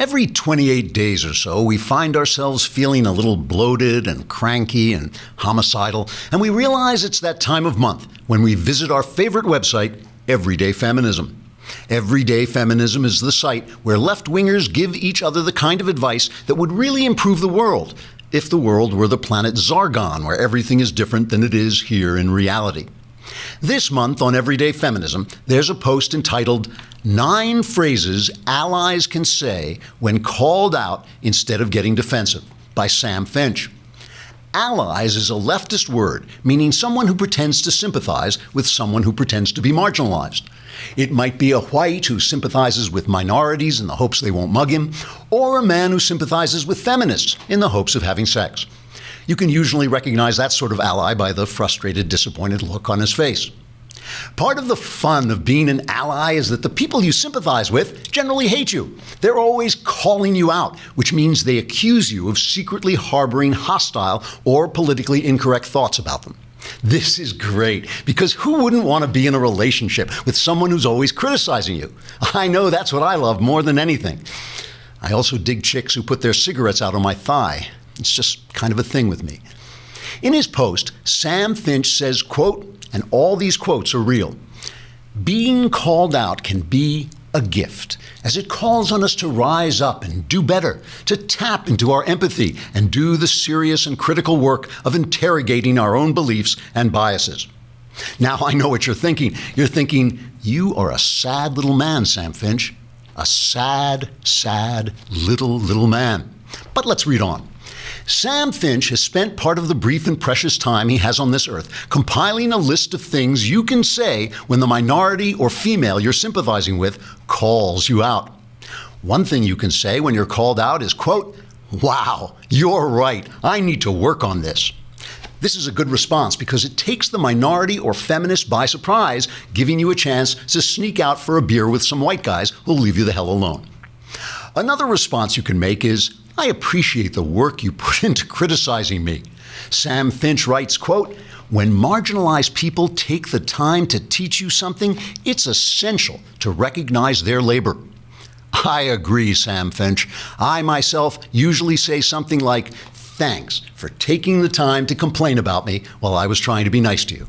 Every 28 days or so, we find ourselves feeling a little bloated and cranky and homicidal, and we realize it's that time of month when we visit our favorite website, Everyday Feminism. Everyday Feminism is the site where left-wingers give each other the kind of advice that would really improve the world, if the world were the planet Zargon, where everything is different than it is here in reality. This month on Everyday Feminism, there's a post entitled 9 Phrases Allies Can Say When Called Out Instead of Getting Defensive by Sam Finch. Allies is a leftist word, meaning someone who pretends to sympathize with someone who pretends to be marginalized. It might be a white who sympathizes with minorities in the hopes they won't mug him, or a man who sympathizes with feminists in the hopes of having sex. You can usually recognize that sort of ally by the frustrated, disappointed look on his face. Part of the fun of being an ally is that the people you sympathize with generally hate you. They're always calling you out, which means they accuse you of secretly harboring hostile or politically incorrect thoughts about them. This is great, because who wouldn't want to be in a relationship with someone who's always criticizing you? I know that's what I love more than anything. I also dig chicks who put their cigarettes out on my thigh. It's just kind of a thing with me. In his post, Sam Finch says, quote, and all these quotes are real, being called out can be a gift, as it calls on us to rise up and do better, to tap into our empathy and do the serious and critical work of interrogating our own beliefs and biases. Now I know what you're thinking. You're thinking, you are a sad little man, Sam Finch. A sad, sad little man. But let's read on. Sam Finch has spent part of the brief and precious time he has on this earth compiling a list of things you can say when the minority or female you're sympathizing with calls you out. One thing you can say when you're called out is, quote, wow, you're right. I need to work on this. This is a good response because it takes the minority or feminist by surprise, giving you a chance to sneak out for a beer with some white guys who'll leave you the hell alone. Another response you can make is, I appreciate the work you put into criticizing me. Sam Finch writes, quote, when marginalized people take the time to teach you something, it's essential to recognize their labor. I agree, Sam Finch. I myself usually say something like, thanks for taking the time to complain about me while I was trying to be nice to you.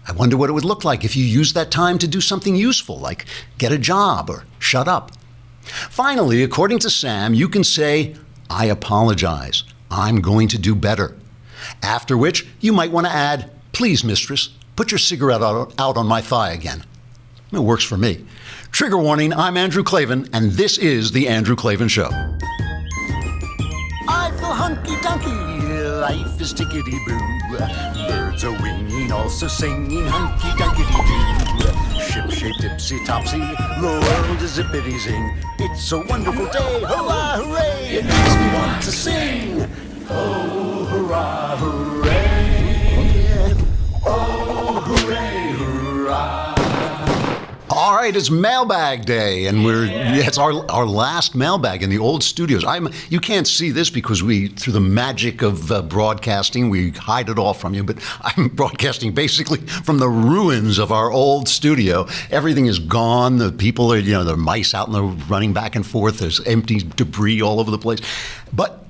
I wonder what it would look like if you used that time to do something useful, like get a job or shut up. Finally, according to Sam, you can say, I apologize. I'm going to do better. After which, you might want to add, please, mistress, put your cigarette out on my thigh again. It works for me. Trigger warning, I'm Andrew Klavan, and this is The Andrew Klavan Show. I feel hunky-dunky, life is tickety-boo. Birds are winging, also singing hunky-dunky-doo. Ship-shaped, tipsy-topsy, the world is zippity-zing. It's a wonderful day, hurrah, hooray! It makes me want to sing. Oh, hurrah, hooray! Oh, hooray, hurrah! All right, it's Mailbag Day, and it's our last Mailbag in the old studios. You can't see this because through the magic of broadcasting, we hide it all from you, but I'm broadcasting basically from the ruins of our old studio. Everything is gone. The people are, there are mice out and they're running back and forth. There's empty debris all over the place. But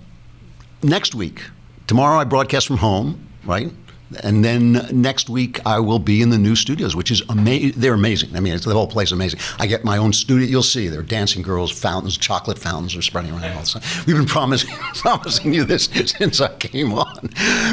next week, tomorrow I broadcast from home, right? And then next week I will be in the new studios, which is amazing. They're amazing. I mean, it's the whole place amazing. I get my own studio. You'll see there are dancing girls, fountains, chocolate fountains are spreading around all the time. We've been promising you this since I came on.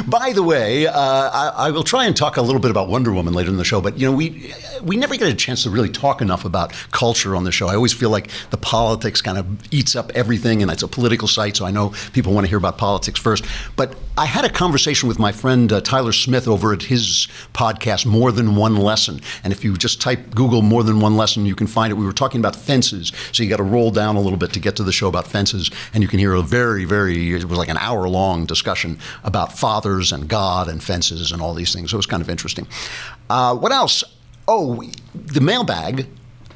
By the way, I will try and talk a little bit about Wonder Woman later in the show, but we never get a chance to really talk enough about culture on the show. I always feel like the politics kind of eats up everything, and it's a political site, so I know people want to hear about politics first. But I had a conversation with my friend Tyler Smith over at his podcast, More Than One Lesson. And if you just Google More Than One Lesson, you can find it. We were talking about fences. So you got to roll down a little bit to get to the show about fences. And you can hear a it was like an hour-long discussion about fathers and God and fences and all these things. So it was kind of interesting. What else? Oh, the mailbag,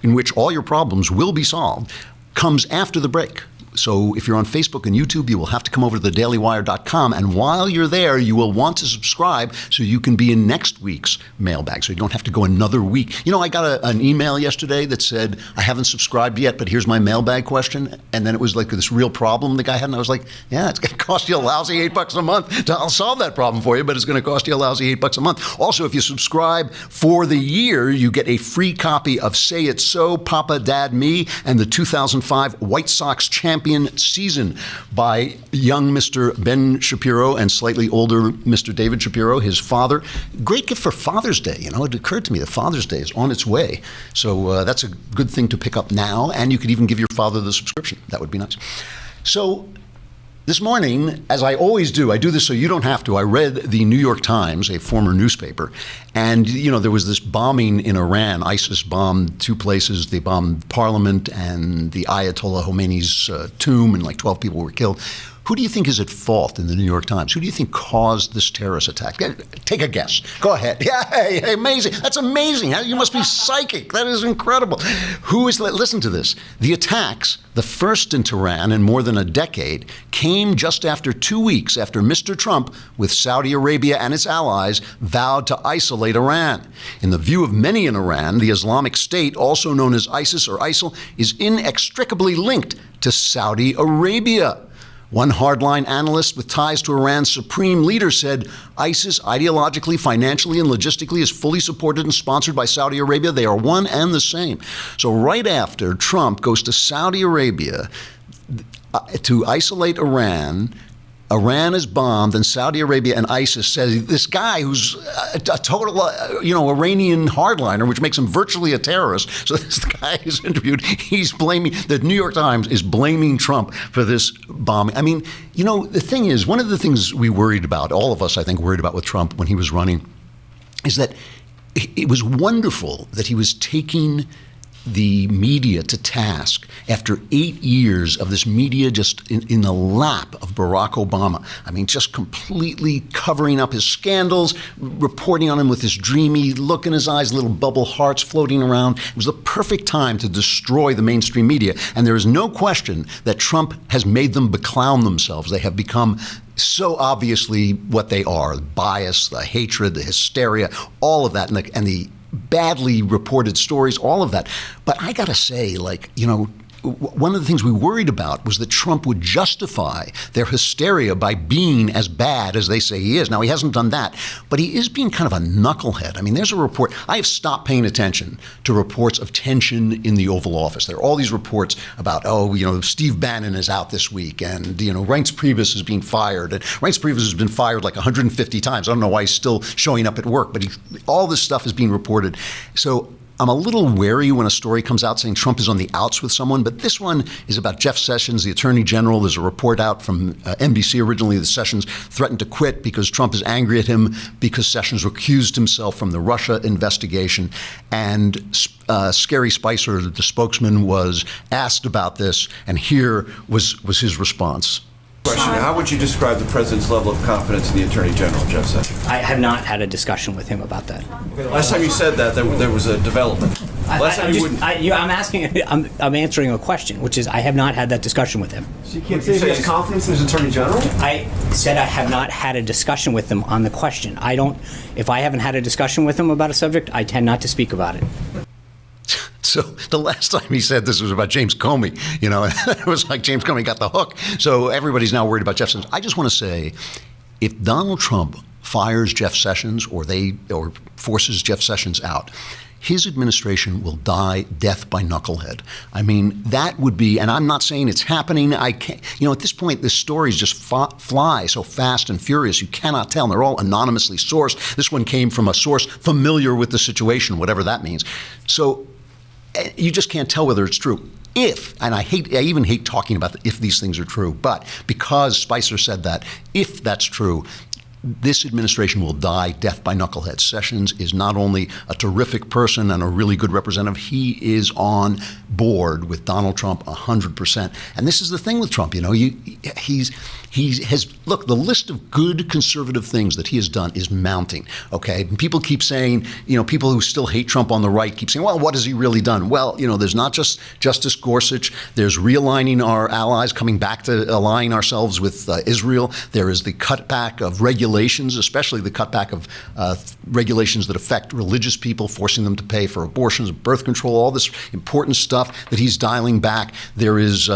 in which all your problems will be solved, comes after the break. So if you're on Facebook and YouTube, you will have to come over to thedailywire.com. And while you're there, you will want to subscribe so you can be in next week's mailbag. So you don't have to go another week. You know, I got an email yesterday that said, I haven't subscribed yet, but here's my mailbag question. And then it was like this real problem the guy had. And I was like, yeah, it's going to cost you a lousy $8 a month. I'll solve that problem for you, but it's going to cost you a lousy $8 a month. Also, if you subscribe for the year, you get a free copy of Say It So, Papa, Dad, Me, and the 2005 White Sox champion season by young Mr. Ben Shapiro and slightly older Mr. David Shapiro, his father. Great gift for Father's Day. You know, it occurred to me that Father's Day is on its way. So that's a good thing to pick up now, and you could even give your father the subscription. That would be nice. So this morning, as I always do, I do this so you don't have to. I read the New York Times, a former newspaper, and, you know, there was this bombing in Iran. ISIS bombed two places. They bombed Parliament and the Ayatollah Khomeini's tomb, and like 12 people were killed. Who do you think is at fault in the New York Times? Who do you think caused this terrorist attack? Take a guess. Go ahead. Yeah, hey, amazing. That's amazing. You must be psychic. That is incredible. Listen to this. The attacks, the first in Tehran in more than a decade, came just after 2 weeks after Mr. Trump, with Saudi Arabia and its allies, vowed to isolate Iran. In the view of many in Iran, the Islamic State, also known as ISIS or ISIL, is inextricably linked to Saudi Arabia. One hardline analyst with ties to Iran's supreme leader said ISIS ideologically, financially, and logistically is fully supported and sponsored by Saudi Arabia. They are one and the same. So right after Trump goes to Saudi Arabia to isolate Iran, Iran is bombed, and Saudi Arabia and ISIS says this guy who's a total, Iranian hardliner, which makes him virtually a terrorist. So this guy is interviewed. He's blaming, the New York Times is blaming Trump for this bombing. I mean, you know, the thing is, one of the things we worried about, all of us, I think, worried about with Trump when he was running, is that it was wonderful that he was taking the media to task after 8 years of this media just in the lap of Barack Obama. I mean, just completely covering up his scandals, reporting on him with this dreamy look in his eyes, little bubble hearts floating around. It was the perfect time to destroy the mainstream media. And there is no question that Trump has made them beclown themselves. They have become so obviously what they are: the bias, the hatred, the hysteria, all of that, and the badly reported stories, all of that. But I gotta say, one of the things we worried about was that Trump would justify their hysteria by being as bad as they say he is. Now, he hasn't done that, but he is being kind of a knucklehead. I mean, there's a report. I have stopped paying attention to reports of tension in the Oval Office. There are all these reports about, Steve Bannon is out this week, and, Reince Priebus is being fired. And Reince Priebus has been fired like 150 times. I don't know why he's still showing up at work, but all this stuff is being reported. So I'm a little wary when a story comes out saying Trump is on the outs with someone, but this one is about Jeff Sessions, the Attorney General. There's a report out from NBC originally that Sessions threatened to quit because Trump is angry at him because Sessions recused himself from the Russia investigation. And Scary Spicer, the spokesman, was asked about this, and here was his response. Question: how would you describe the president's level of confidence in the Attorney General, Jeff Sessions? I have not had a discussion with him about that. Okay, last time you said that, there was a development. I'm answering a question, which is I have not had that discussion with him. So you can't say he has confidence in his Attorney General? I said I have not had a discussion with him on the question. If I haven't had a discussion with him about a subject, I tend not to speak about it. So the last time he said this was about James Comey, it was like James Comey got the hook. So everybody's now worried about Jeff Sessions. I just want to say, if Donald Trump fires Jeff Sessions or forces Jeff Sessions out, his administration will die death by knucklehead. I mean, that would be, and I'm not saying it's happening. I can't, at this point, this stories just fly so fast and furious, you cannot tell. And they're all anonymously sourced. This one came from a source familiar with the situation, whatever that means. So you just can't tell whether it's true. And I even hate talking about if these things are true, but because Spicer said that, if that's true, this administration will die death by knuckleheads. Sessions is not only a terrific person and a really good representative, he is on board with Donald Trump 100%. And this is the thing with Trump, he has, look, the list of good conservative things that he has done is mounting, okay? And people keep saying, people who still hate Trump on the right keep saying, well, what has he really done? Well, there's not just Justice Gorsuch, there's realigning our allies, coming back to aligning ourselves with Israel. There is the cutback of regulations, especially the cutback of regulations that affect religious people, forcing them to pay for abortions, birth control, all this important stuff that he's dialing back. There is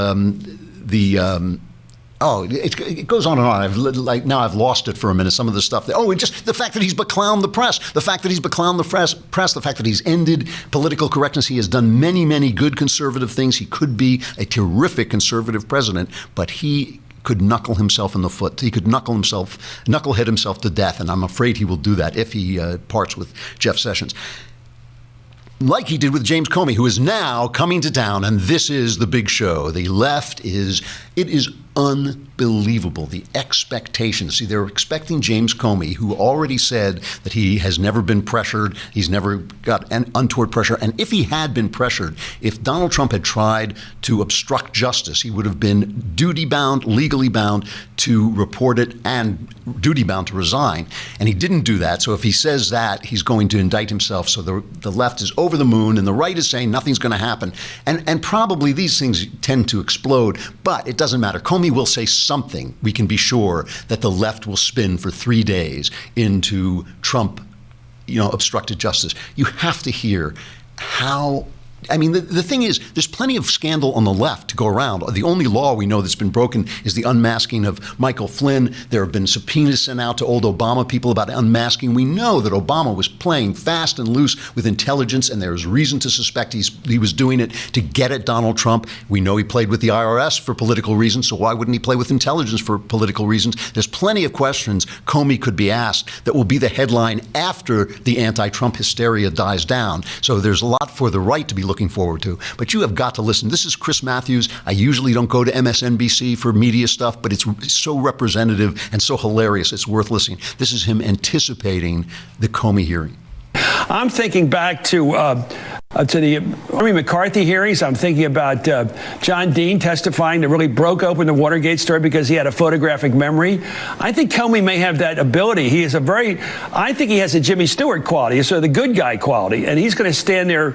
it goes on and on. Now I've lost it for a minute. Some of the stuff. And just the fact that he's beclowned the press, the fact that he's beclowned the press, the fact that he's ended political correctness. He has done many, many good conservative things. He could be a terrific conservative president, but he could knuckle himself in the foot. He could knucklehead himself to death, and I'm afraid he will do that if he parts with Jeff Sessions. Like he did with James Comey, who is now coming to town, and this is the big show. The left is unbelievable, the expectations. See, they're expecting James Comey, who already said that he has never been pressured, he's never got untoward pressure, and if he had been pressured, if Donald Trump had tried to obstruct justice, he would have been duty-bound, legally bound to report it and duty-bound to resign, and he didn't do that. So if he says that, he's going to indict himself. So the left is over the moon, and the right is saying nothing's going to happen, and probably these things tend to explode, but it doesn't matter. Comey will say something. We can be sure that the left will spin for 3 days into Trump, obstructed justice. You have to hear how. I mean, the thing is, there's plenty of scandal on the left to go around. The only law we know that's been broken is the unmasking of Michael Flynn. There have been subpoenas sent out to old Obama people about unmasking. We know that Obama was playing fast and loose with intelligence, and there is reason to suspect he was doing it to get at Donald Trump. We know he played with the IRS for political reasons, so why wouldn't he play with intelligence for political reasons? There's plenty of questions Comey could be asked that will be the headline after the anti-Trump hysteria dies down. So there's a lot for the right to be looking forward to, but you have got to listen. This is Chris Matthews. I usually don't go to MSNBC for media stuff, but it's so representative and so hilarious. It's worth listening. This is him anticipating the Comey hearing. I'm thinking back to the Army McCarthy hearings. I'm thinking about John Dean testifying that really broke open the Watergate story because he had a photographic memory. I think Comey may have that ability. I think he has a Jimmy Stewart quality, so the good guy quality, and he's going to stand there.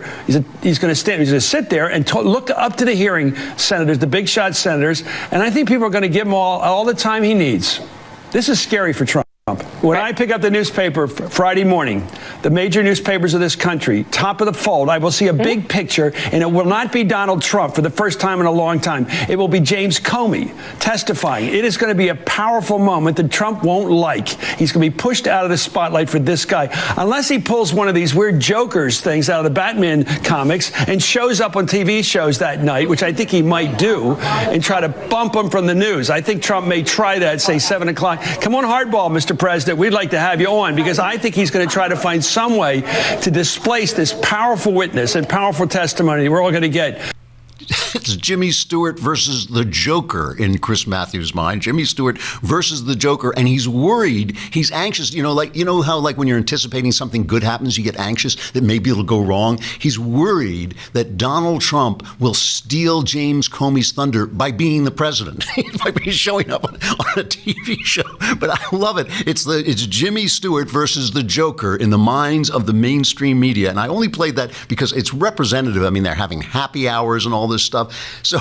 He's going to sit there and look up to the hearing senators, the big shot senators, and I think people are going to give him all the time he needs. This is scary for Trump. When I pick up the newspaper Friday morning, the major newspapers of this country, top of the fold, I will see a big picture, and it will not be Donald Trump for the first time in a long time. It will be James Comey testifying. It is going to be a powerful moment that Trump won't like. He's going to be pushed out of the spotlight for this guy. Unless he pulls one of these weird Jokers things out of the Batman comics and shows up on TV shows that night, which I think he might do, and try to bump him from the news. I think Trump may try that, say 7 o'clock. Come on, hardball, Mr. President, we'd like to have you on, because I think he's going to try to find some way to displace this powerful witness and powerful testimony we're all going to get. It's Jimmy Stewart versus the Joker in Chris Matthews' mind. Jimmy Stewart versus the Joker, and he's worried, he's anxious. How when you're anticipating something good happens, you get anxious that maybe it'll go wrong. He's worried that Donald Trump will steal James Comey's thunder by being the president, by showing up on a TV show. But I love it. It's Jimmy Stewart versus the Joker in the minds of the mainstream media, and I only played that because it's representative. I mean, they're having happy hours and all this stuff. So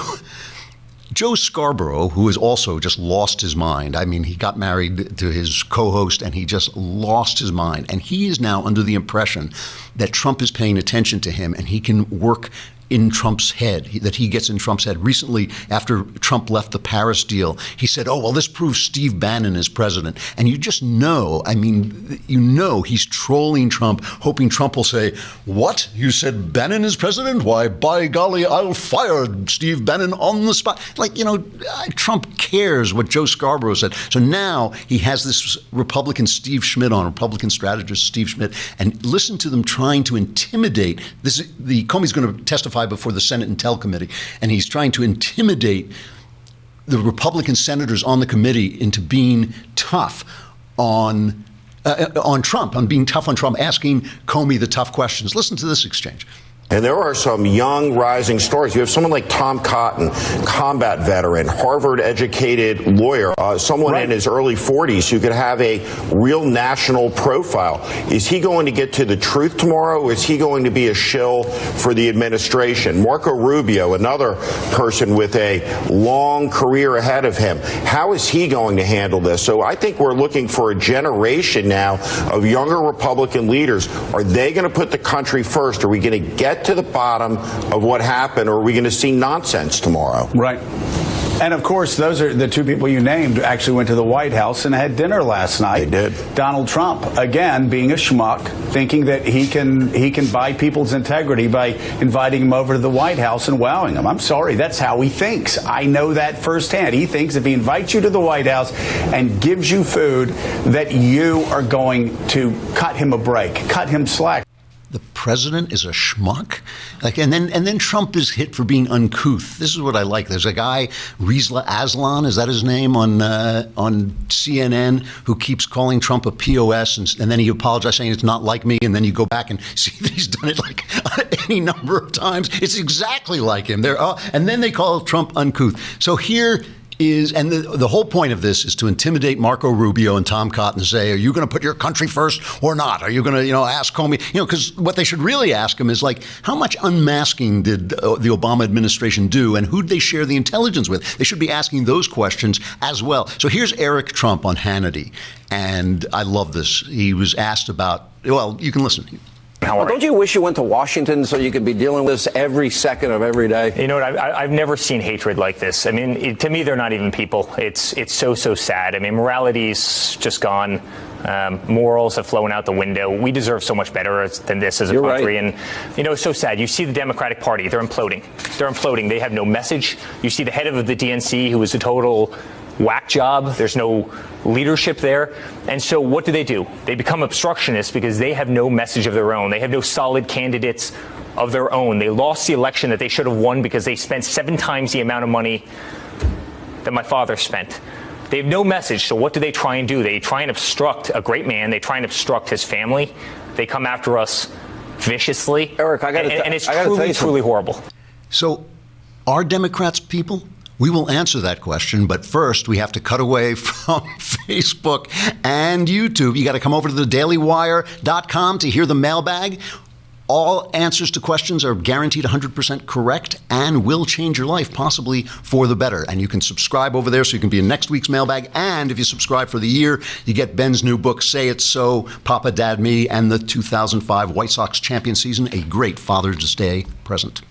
Joe Scarborough, who has also just lost his mind. I mean, he got married to his co-host and he just lost his mind. And he is now under the impression that Trump is paying attention to him and he can work in Trump's head, that he gets in Trump's head. Recently, after Trump left the Paris deal, he said, oh, well, this proves Steve Bannon is president. And you just know, he's trolling Trump, hoping Trump will say, what? You said Bannon is president? Why, by golly, I'll fire Steve Bannon on the spot. Trump cares what Joe Scarborough said. So now he has this Republican strategist Steve Schmidt, and listen to them trying to intimidate. Comey's going to testify before the Senate Intel Committee, and he's trying to intimidate the Republican senators on the committee into being tough. on Trump, on being tough on Trump, asking Comey the tough questions. Listen to this exchange. And there are some young rising stars. You have someone like Tom Cotton, combat veteran, Harvard-educated lawyer, someone in his early 40s who could have a real national profile. Is he going to get to the truth tomorrow, or is he going to be a shill for the administration? Marco Rubio, another person with a long career ahead of him. How is he going to handle this? So I think we're looking for a generation now of younger Republican leaders. Are they going to put the country first? Are we going to get to the bottom of what happened, or are we going to see nonsense tomorrow? Right. And of course, those are the two people you named actually went to the White House and had dinner last night. They did. Donald Trump, again, being a schmuck, thinking that he can buy people's integrity by inviting him over to the White House and wowing them. I'm sorry, that's how he thinks. I know that firsthand. He thinks if he invites you to the White House and gives you food, that you are going to cut him a break, cut him slack. The president is a schmuck, and then Trump is hit for being uncouth. This is what I like. There's a guy, Rizla Aslan, is that his name, on CNN, who keeps calling Trump a POS, and then he apologizes saying it's not like me, and then you go back and see that he's done it like any number of times. It's exactly like him. And then they call Trump uncouth. So here is, and the whole point of this is to intimidate Marco Rubio and Tom Cotton and say, are you going to put your country first or not? Are you going to, ask Comey? Because what they should really ask him is like, how much unmasking did the Obama administration do, and who did they share the intelligence with? They should be asking those questions as well. So here's Eric Trump on Hannity, and I love this. He was asked about, well, you can listen. Well, don't you wish you went to Washington so you could be dealing with this every second of every day? You know what? I've never seen hatred like this. I mean, to me, they're not even people. It's so sad. I mean, morality's just gone. Morals have flown out the window. We deserve so much better than this as a country. Right. And, it's so sad. You see the Democratic Party. They're imploding. They're imploding. They have no message. You see the head of the DNC, who is a total whack job. There's no leadership there. And so what do? They become obstructionists because they have no message of their own. They have no solid candidates of their own. They lost the election that they should have won because they spent 7 times the amount of money that my father spent. They have no message. So what do? They try and obstruct a great man. They try and obstruct his family. They come after us viciously. Eric, and it's truly horrible. So are Democrats people? We will answer that question, but first we have to cut away from Facebook and YouTube. You got to come over to thedailywire.com to hear the mailbag. All answers to questions are guaranteed 100% correct and will change your life, possibly for the better. And you can subscribe over there so you can be in next week's mailbag. And if you subscribe for the year, you get Ben's new book, Say It So, Papa, Dad, Me, and the 2005 White Sox champion season, a great Father's Day present.